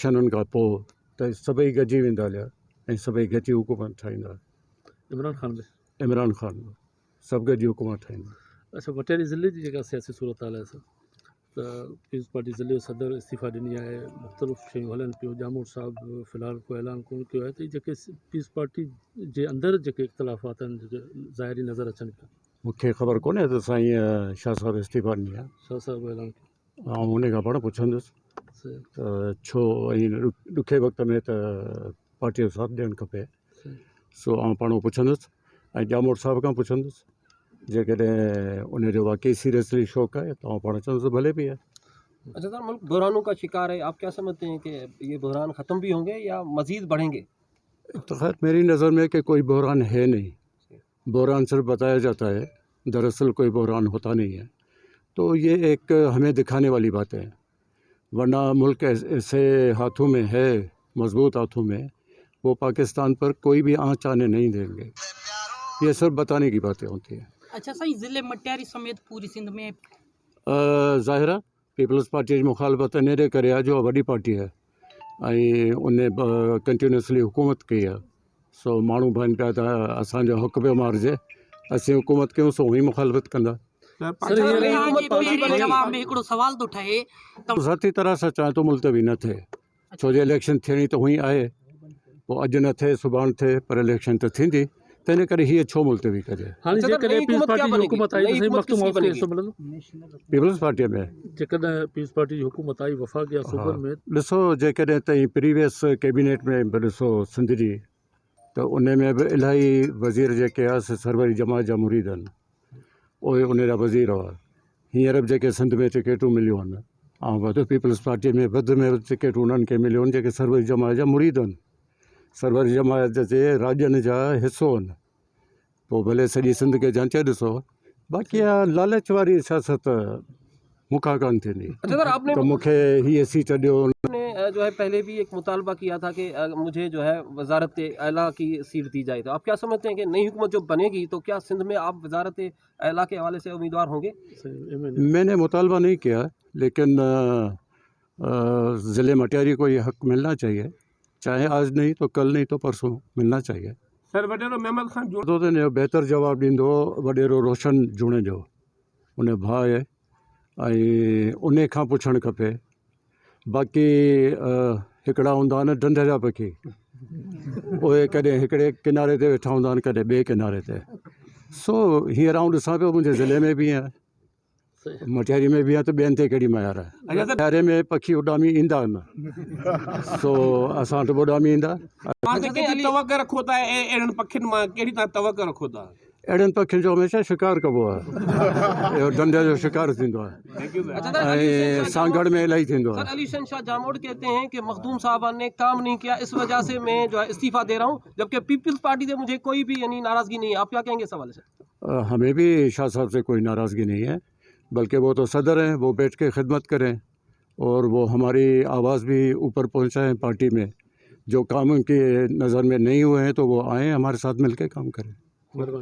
इलेक्शननि खां पोइ त सभई गॾिजी वेंदा हलिया ऐं सभई गॾिजी हुकूमत ठाहींदा। इमरान ख़ान सभु गॾिजी हुकूमत ठाहींदा। अच्छा, मटियारी ज़िले जी जेका सियासी सूरत हाल आहे सर, त पीपल्स पार्टी ज़िले जो सदर इस्तीफ़ा ॾिनी आहे, मुख़्तलिफ़ शयूं हलनि पियूं। जामोद साहब फ़िलहाल को ऐलान कोन कयो आहे, त जेके पीपल्स पार्टी जे अंदरि जेके इख़्तिलाफ़ात आहिनि जेके ज़ाहिरी नज़र अचनि पिया। मूंखे ख़बर कोन्हे त साईं शाह साहिब इस्तीफ़ा ॾिनी आहे। शाह साहिब ऐलान कयो। उन खां पाण पुछंदुसि त छो ऐं ॾुखे वक़्त में त पार्टीअ जो साथ ॾियणु खपे। सो पाण पुछंदुसि ऐं जामोद साहिब खां पुछंदुसि, जेकॾहिं उनजो वाकई सीरियसली शौक़ु आहे त पाण चवंदुसि भले भी है। अच्छा सर, मुल्क बहरानों का शिकार है, आप क्या समझते हैं कि ये बहरान ख़त्म भी होंगे या मज़ीद बढ़ेंगे? तो खैर मेरी नज़र में कि कोई बहरान है नहीं। बहरान सिर्फ बताया जाता है, दरअसल कोई बहरान होता नहीं है। तो ये एक हमें दिखाने वाली बात है, वरना मुल्क ऐसे हाथों में है, मजबूत हाथों में, वो पाकिस्तान पर कोई भी आँच आने नहीं देंगे। ये सिर्फ बताने की बातें होती हैं। अच्छा साईं, ज़िले मटियारी समेत पूरी सिंध में ज़ाहिर आहे पीपल्स पार्टी जी मुखालफ़त इन करे आहे जो वॾी पार्टी है ऐं उन कंटिन्यूसली हुकूमत कई आहे। सो माण्हू भाइन पिया त असांजो हक़ पियो मारिजे, असीं हुकूमत कयूं सो उहे मुखालफ़त कंदा। जवाब में हिकिड़ो सवाल थो ठहे, ज़ाती तरह सां चाहे तो मुल्तवी न थिए, छो जो इलेक्शन थियणी त हुई आहे, पोइ अॼु न थिए सुभाणे थिए, पर इलेक्शन त थींदी, त इन करे हीअ छो मुल्तवी कजे। हाणे जेकॾहिं पीपल्स पार्टी जी हुकूमत आई त साईं मखदूम हाउस खे हिसो मिलंदो? पीपल्स पार्टीअ में जेकॾहिं पीपल्स पार्टी जी हुकूमत आई वफ़ाक़ या सूबनि में, ॾिसो जेकॾहिं ताईं प्रीवियस कैबिनेट में बि ॾिसो सिंध जी, त उन में बि इलाही वज़ीर जेके आहे सरवरी जमात जा मुरीद आहिनि, उहे उन जा वज़ीर हुआ। हींअर बि जेके सिंध में टिकेटूं मिलियूं आहिनि ऐं वधि पीपल्स पार्टीअ में वधि में वधि टिकेटूं उन्हनि खे मिलियूं आहिनि जेके सरवरी जमात जा मुरीद आहिनि, सरवरी जमात जे राज्यनि जा हिसो आहिनि। पोइ भले सॼी सिंध खे जांचे ॾिसो, बाक़ी इहा लालच वारी सियासत मूंखां कान थींदी। अच्छा सर, आपने तो मूंखे हीअ सीट ॾियो। जो है पहले भी एक मुतालबा किया था कि मुझे जो है वजारत आला की सीट दी जाए, तो आप क्या समझते हैं कि नई हुकूमत जो बनेगी तो क्या सिंध में आप वजारत आला के हवाले से उम्मीदवार होंगे? मैंने मुतालबा नहीं किया, लेकिन ज़िले मटियारी को ये हक़ मिलना चाहिए, चाहे आज नहीं तो कल नहीं तो परसों मिलना चाहिए। सर वडेरो महमद खान तो बेहतर जवाब ॾींदो वडेरो रोशन जूणे जो, उन भाउ आहे ऐं उन खां पुछणु खपे। बाक़ी हिकिड़ा हूंदा आहिनि ढंढ जा पखी, उहे कॾहिं हिकिड़े किनारे ते वेठा हूंदा आहिनि, कॾहिं ॿिए किनारे ते। सो हींअर आउं ॾिसां पियो मुंहिंजे ज़िले में बि आहे, मटियारी में बि आहे, त ॿियनि ते कहिड़ी मयार आहे। मटियारे में पखी उॾामी ईंदा आहिनि, सो असां वटि बि उॾामी ईंदा। तवक़ो रखो था अहिड़नि पखियुनि मां, कहिड़ी तव्हां तवक़ो रखो था? अहिड़नि पखियुनि जो हमेशह शिकार कबो आहे, इहो ढंढ जो शिकार थींदो आहे ऐं सांगड़ में इलाही थींदो आहे। अली शाह जामोद कहते हैं कि मखदूम साहब ने काम नहीं किया, इस वजह से मैं जो है इस्तीफा दे रहा हूँ, जबकि पीपल्स पार्टी से मुझे कोई भी यानी नाराजगी नहीं है। आप क्या कहेंगे इस हवाले से? हमें भी शाह साहब से कोई नाराज़गी नहीं है, बल्कि वो तो सदर हैं, वो बैठ के खिदमत करें और वो हमारी आवाज़ भी ऊपर पहुँचाएँ पार्टी में। जो काम उनकी नज़र में नहीं हुए हैं तो वो आएँ हमारे साथ मिलकर काम करें।